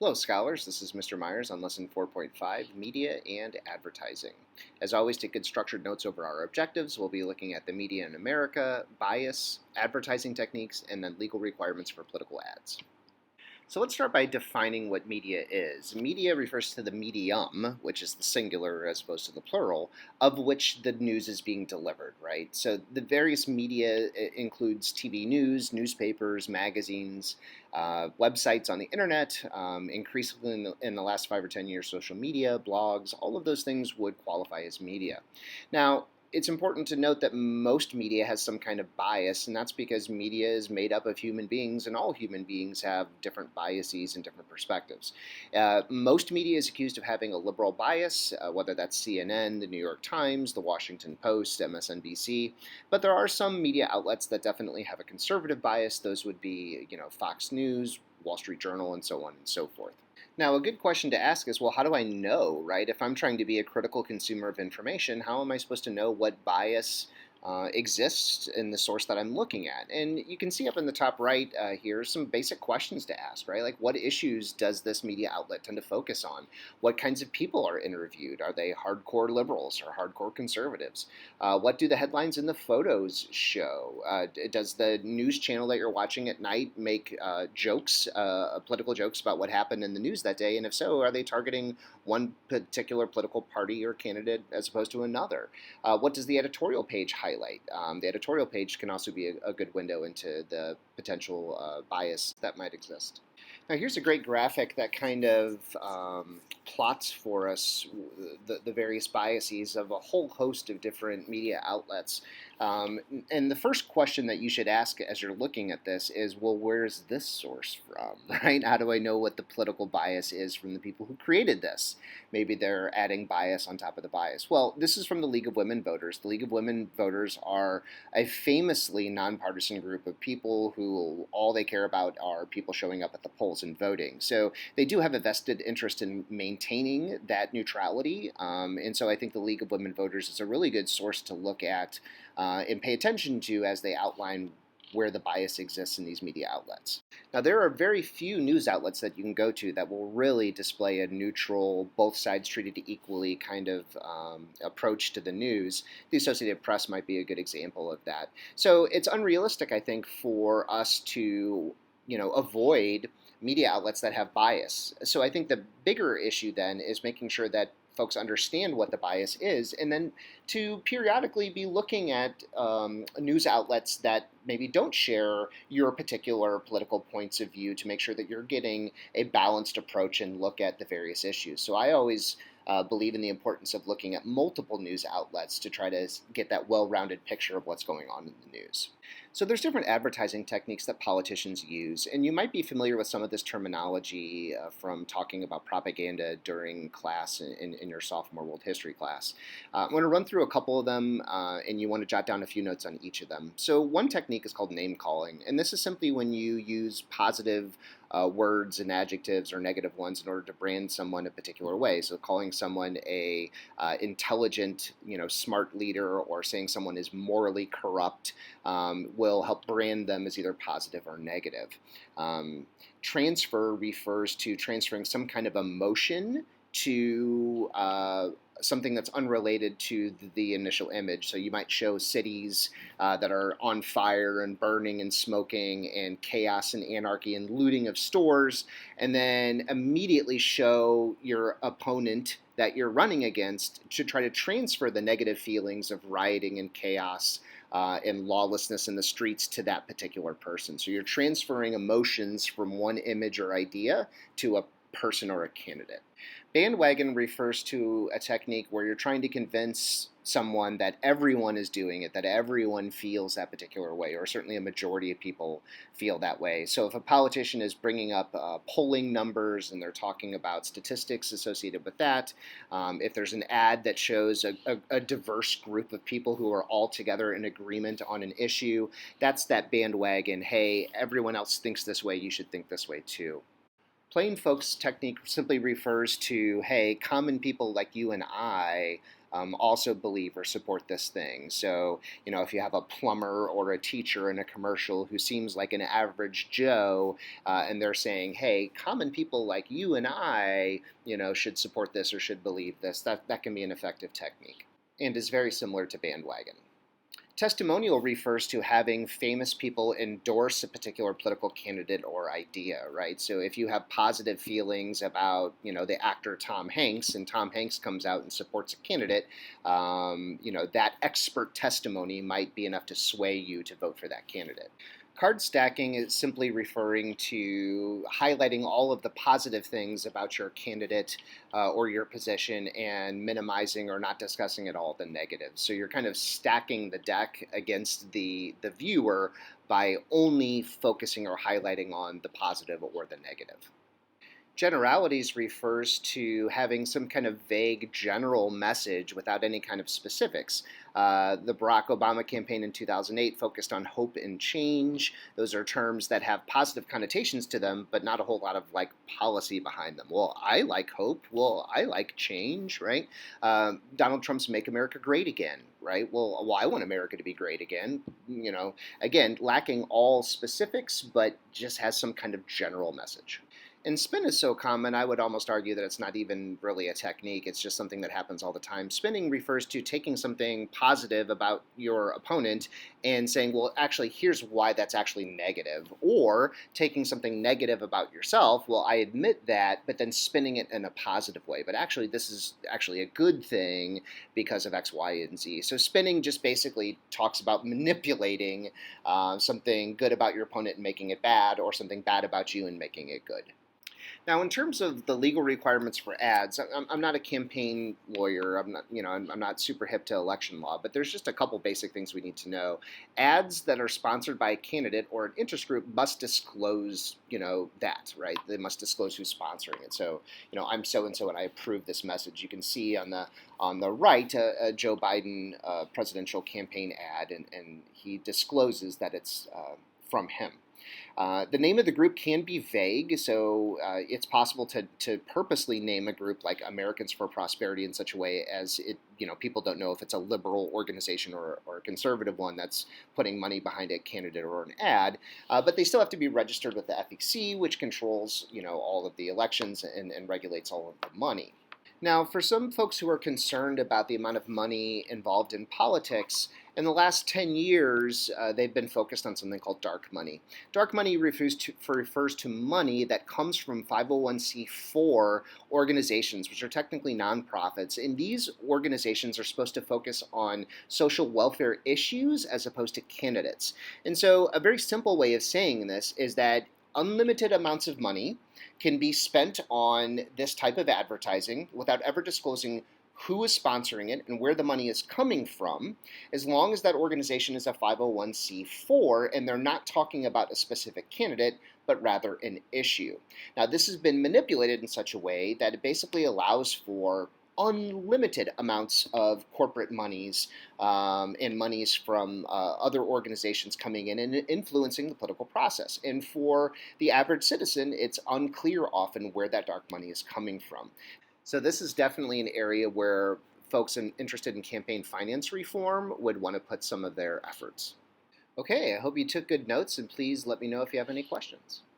Hello, scholars. This is Mr. Myers on Lesson 4.5, Media and Advertising. As always, take good structured notes over our objectives. We'll be looking at the media in America, bias, advertising techniques, and then legal requirements for political ads. So let's start by defining what media is. Media refers to the medium, which is the singular as opposed to the plural, of which the news is being delivered, right? So the various media includes TV news, newspapers, magazines, websites on the internet, increasingly in the last 5 or 10 years, social media, blogs, all of those things would qualify as media. Now, it's important to note that most media has some kind of bias, and that's because media is made up of human beings, and all human beings have different biases and different perspectives. Most media is accused of having a liberal bias, whether that's CNN, the New York Times, the Washington Post, MSNBC, but there are some media outlets that definitely have a conservative bias. Those would be, Fox News, Wall Street Journal, and so on and so forth. Now, a good question to ask is, well, how do I know, right? If I'm trying to be a critical consumer of information, how am I supposed to know what bias exists in the source that I'm looking at? And you can see up in the top right here some basic questions to ask, right? Like, what issues does this media outlet tend to focus on? What kinds of people are interviewed? Are they hardcore liberals or hardcore conservatives? What do the headlines and the photos show? Does the news channel that you're watching at night make political jokes about what happened in the news that day? And if so, are they targeting one particular political party or candidate as opposed to another? What does the editorial page highlight? The editorial page can also be a good window into the potential bias that might exist. Now, here's a great graphic that kind of plots for us the various biases of a whole host of different media outlets. And the first question that you should ask as you're looking at this is, well, where's this source from, right? How do I know what the political bias is from the people who created this? Maybe they're adding bias on top of the bias. Well, this is from the League of Women Voters. The League of Women Voters are a famously nonpartisan group of people who all they care about are people showing up at the polls and voting. So they do have a vested interest in maintaining that neutrality. And so I think the League of Women Voters is a really good source to look at and pay attention to as they outline where the bias exists in these media outlets. Now, there are very few news outlets that you can go to that will really display a neutral, both sides treated equally kind of approach to the news. The Associated Press might be a good example of that. So it's unrealistic, I think, for us to avoid media outlets that have bias. So I think the bigger issue then is making sure that folks understand what the bias is, and then to periodically be looking at news outlets that maybe don't share your particular political points of view to make sure that you're getting a balanced approach and look at the various issues. So I always believe in the importance of looking at multiple news outlets to try to get that well-rounded picture of what's going on in the news. So there's different advertising techniques that politicians use, and you might be familiar with some of this terminology from talking about propaganda during class in your sophomore world history class. I'm going to run through a couple of them, and you want to jot down a few notes on each of them. So one technique is called name calling, and this is simply when you use positive words and adjectives or negative ones in order to brand someone a particular way. So calling someone a intelligent, smart leader, or saying someone is morally corrupt will help brand them as either positive or negative. Transfer refers to transferring some kind of emotion to something that's unrelated to the initial image. So you might show cities that are on fire and burning and smoking and chaos and anarchy and looting of stores, and then immediately show your opponent that you're running against to try to transfer the negative feelings of rioting and chaos and lawlessness in the streets to that particular person. So you're transferring emotions from one image or idea to a person or a candidate. Bandwagon refers to a technique where you're trying to convince someone that everyone is doing it, that everyone feels that particular way, or certainly a majority of people feel that way. So if a politician is bringing up polling numbers and they're talking about statistics associated with that, if there's an ad that shows a diverse group of people who are all together in agreement on an issue, that's that bandwagon, hey, everyone else thinks this way, you should think this way too. Plain folks technique simply refers to, hey, common people like you and I also believe or support this thing. So, if you have a plumber or a teacher in a commercial who seems like an average Joe, and they're saying, hey, common people like you and I, should support this or should believe this, that can be an effective technique and is very similar to bandwagon. Testimonial refers to having famous people endorse a particular political candidate or idea, right? So if you have positive feelings about, the actor Tom Hanks, and Tom Hanks comes out and supports a candidate, that expert testimony might be enough to sway you to vote for that candidate. Card stacking is simply referring to highlighting all of the positive things about your candidate or your position and minimizing or not discussing at all the negatives. So you're kind of stacking the deck against the viewer by only focusing or highlighting on the positive or the negative. Generalities refers to having some kind of vague general message without any kind of specifics. The Barack Obama campaign in 2008 focused on hope and change. Those are terms that have positive connotations to them, but not a whole lot of policy behind them. Well, I like hope. Well, I like change, right? Donald Trump's Make America Great Again, right? Well, I want America to be great again. Again, lacking all specifics, but just has some kind of general message. And spin is so common, I would almost argue that it's not even really a technique. It's just something that happens all the time. Spinning refers to taking something positive about your opponent and saying, well, actually, here's why that's actually negative. Or taking something negative about yourself, well, I admit that, but then spinning it in a positive way. But actually, this is actually a good thing because of X, Y, and Z. So spinning just basically talks about manipulating something good about your opponent and making it bad, or something bad about you and making it good. Now, in terms of the legal requirements for ads, I'm not a campaign lawyer. I'm not super hip to election law, but there's just a couple basic things we need to know. Ads that are sponsored by a candidate or an interest group must disclose, that, right? They must disclose who's sponsoring it. So, I'm so and so, and I approve this message. You can see on the right a Joe Biden presidential campaign ad, and he discloses that it's from him. The name of the group can be vague, so it's possible to purposely name a group like Americans for Prosperity in such a way as people don't know if it's a liberal organization or a conservative one that's putting money behind a candidate or an ad, but they still have to be registered with the FEC, which controls all of the elections and regulates all of the money. Now, for some folks who are concerned about the amount of money involved in politics, in the last 10 years, they've been focused on something called dark money. Dark money refers to money that comes from 501c4 organizations, which are technically nonprofits. And these organizations are supposed to focus on social welfare issues as opposed to candidates. And so a very simple way of saying this is that unlimited amounts of money can be spent on this type of advertising without ever disclosing who is sponsoring it and where the money is coming from, as long as that organization is a 501c4 and they're not talking about a specific candidate, but rather an issue. Now, this has been manipulated in such a way that it basically allows for unlimited amounts of corporate monies and monies from other organizations coming in and influencing the political process. And for the average citizen, it's unclear often where that dark money is coming from. So this is definitely an area where folks interested in campaign finance reform would want to put some of their efforts. Okay, I hope you took good notes, and please let me know if you have any questions.